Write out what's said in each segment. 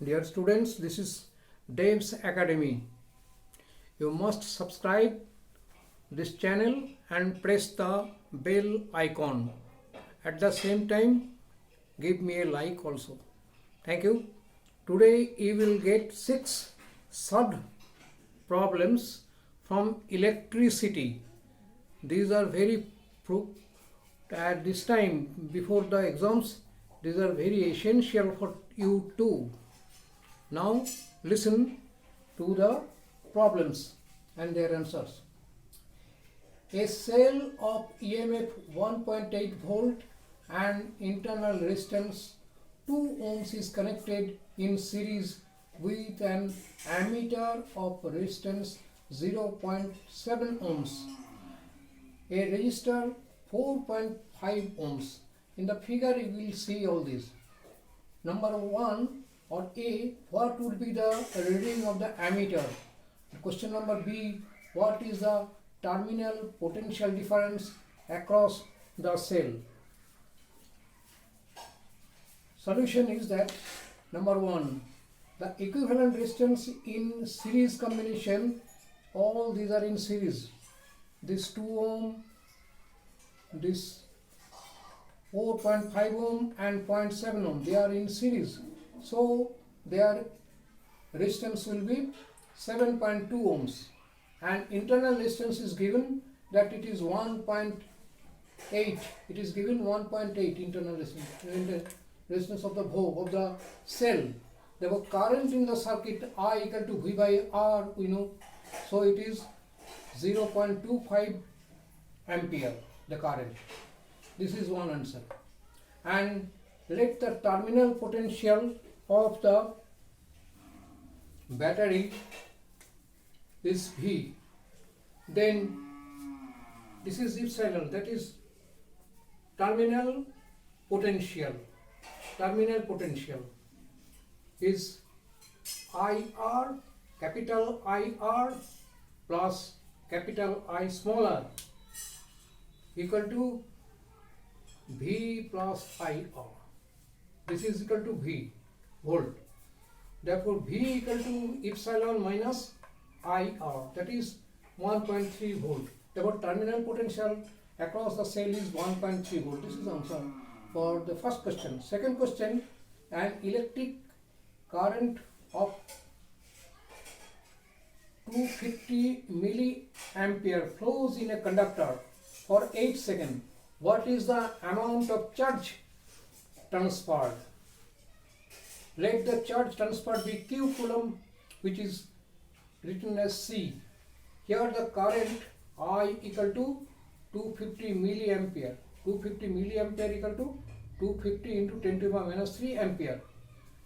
Dear students, this is Dev's Academy. You must subscribe this channel and press the bell icon. At the same time, give me a like also. Thank you. Today you will get 6 sub problems from electricity. These are very at this time before the exams. These are very essential for you too. Now listen to the problems and their answers. A cell of EMF 1.8 volt and internal resistance 2 ohms is connected in series with an ammeter of resistance 0.7 ohms. A resistor 4.5 ohms. In the figure you will see all this. Number 1 or A, what would be the reading of the ammeter? Question number B, what is the terminal potential difference across the cell? Solution is that number 1, the equivalent resistance in series combination, all these are in series. This 2 ohm, this 4.5 ohm and 0.7 ohm, they are in series. So their resistance will be 7.2 ohms and internal resistance is given that it is 1.8. It is given 1.8 internal resistance of the cell. The current in the circuit I equal to V by R, we know. So it is 0.25 ampere the current. This is one answer. And let the terminal potential of the battery is V. Then this is epsilon, that is terminal potential. Terminal potential is IR, capital IR plus capital I smaller equal to V plus IR. This is equal to V, volt. Therefore, V equal to epsilon minus IR, that is 1.3 volt. Therefore, terminal potential across the cell is 1.3 volt. This is the answer for the first question. Second question, an electric current of 250 milliampere flows in a conductor for 8 seconds. What is the amount of charge transferred? Let the charge transferred be Q coulomb, which is written as C. Here the current I equal to 250 milliampere. 250 milliampere equal to 250 into 10 to the power minus 3 ampere.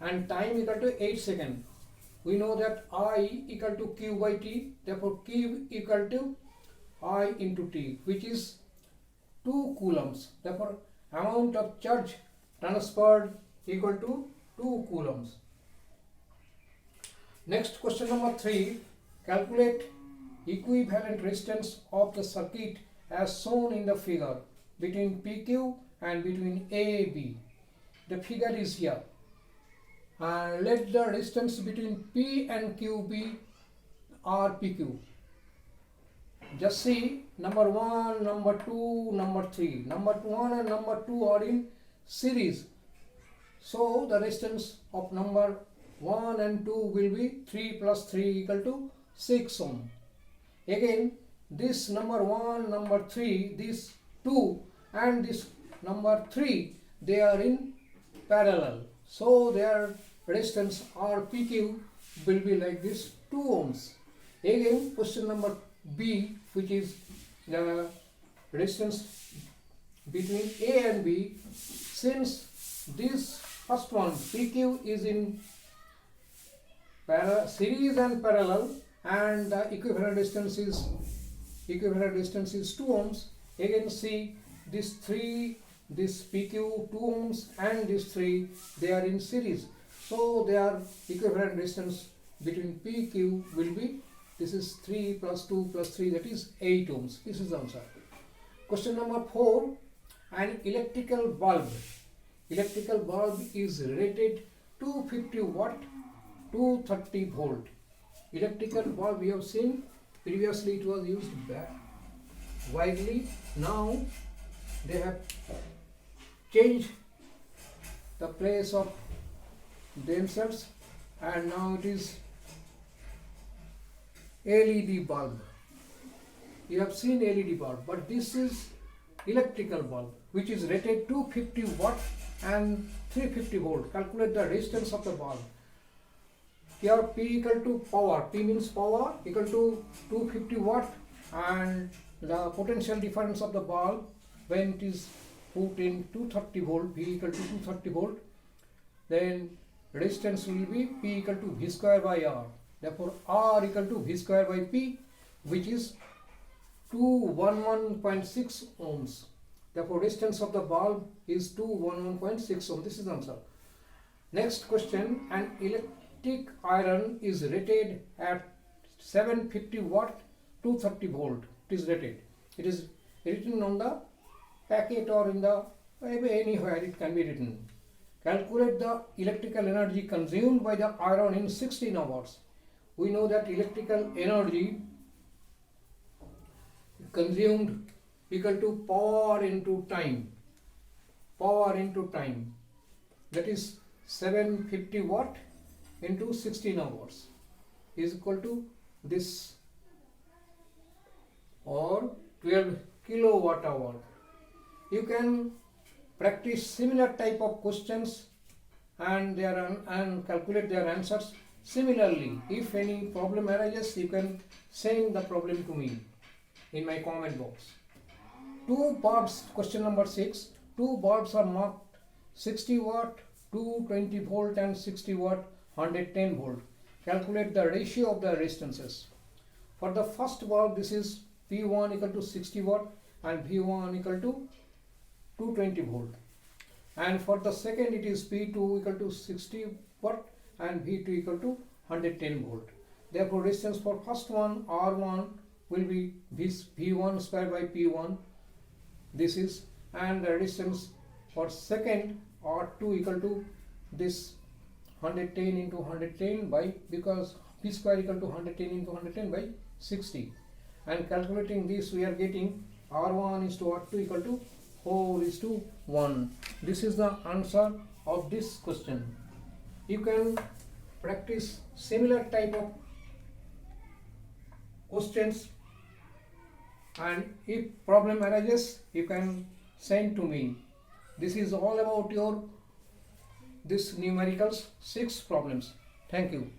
And time equal to 8 seconds. We know that I equal to Q by T. Therefore, Q equal to I into T, which is 2 coulombs. Therefore, amount of charge transferred equal to 2 coulombs. Next, question number 3. Calculate equivalent resistance of the circuit as shown in the figure between PQ and between AB. The figure is here. Let the resistance between P and Q be RPQ. Just see number 1, number 2, number 3. Number 1 and number 2 are in series. So the resistance of number 1 and 2 will be 3 plus 3 equal to 6 ohm. Again, this number 1, number 3, this 2 and this number 3, they are in parallel. So their resistance RPQ will be like this, 2 ohms. Again, question number B, which is the resistance between A and B, since this first one PQ is in series and parallel and the equivalent distance is 2 ohms. Again, see this 3, this PQ 2 ohms and this 3, they are in series. So their equivalent distance between PQ will be, this is 3 plus 2 plus 3, that is 8 ohms. This is the answer. Question number 4. An electrical bulb is rated 250 watt 230 volt. Electrical bulb we have seen previously it was used widely. Now they have changed the place of themselves and now it is LED bulb. You have seen LED bulb, but this is electrical bulb which is rated 250 watt and 350 volt. Calculate the resistance of the bulb. Here P equal to power, P means power equal to 250 watt and the potential difference of the bulb when it is put in 230 volt, P equal to 230 volt, then resistance will be P equal to V square by R. Therefore R equal to V square by P, which is 211.6 ohms. Therefore resistance of the bulb is 211.6 ohms. This is the answer. Next question, an electric iron is rated at 750 watt 230 volt. It is rated. It is written on the packet or in the anywhere it can be written. Calculate the electrical energy consumed by the iron in 16 hours. We know that electrical energy consumed equal to power into time. Power into time. That is 750 watt into 16 hours is equal to this, or 12 kilowatt hour. You can practice similar type of questions and calculate their answers similarly. If any problem arises, you can send the problem to me in my comment box. Two bulbs, question number 6. Two bulbs are marked 60 watt, 220 volt and 60 watt, 110 volt. Calculate the ratio of the resistances. For the first bulb, this is P1 equal to 60 watt and V1 equal to 220 volt. And for the second, it is P2 equal to 60 watt and V2 equal to 110 volt. Therefore, resistance for first one, R1, will be V1 square by P1. This is, and the resistance for second, R2 equal to this 110 into 110 by, because P square equal to 110 into 110 by 60. And calculating this, we are getting R1 is to R2 equal to 4 is to 1. This is the answer of this question. You can practice similar type of questions, and if problem arises, you can send to me. This is all about your this numericals 6 problems. Thank you.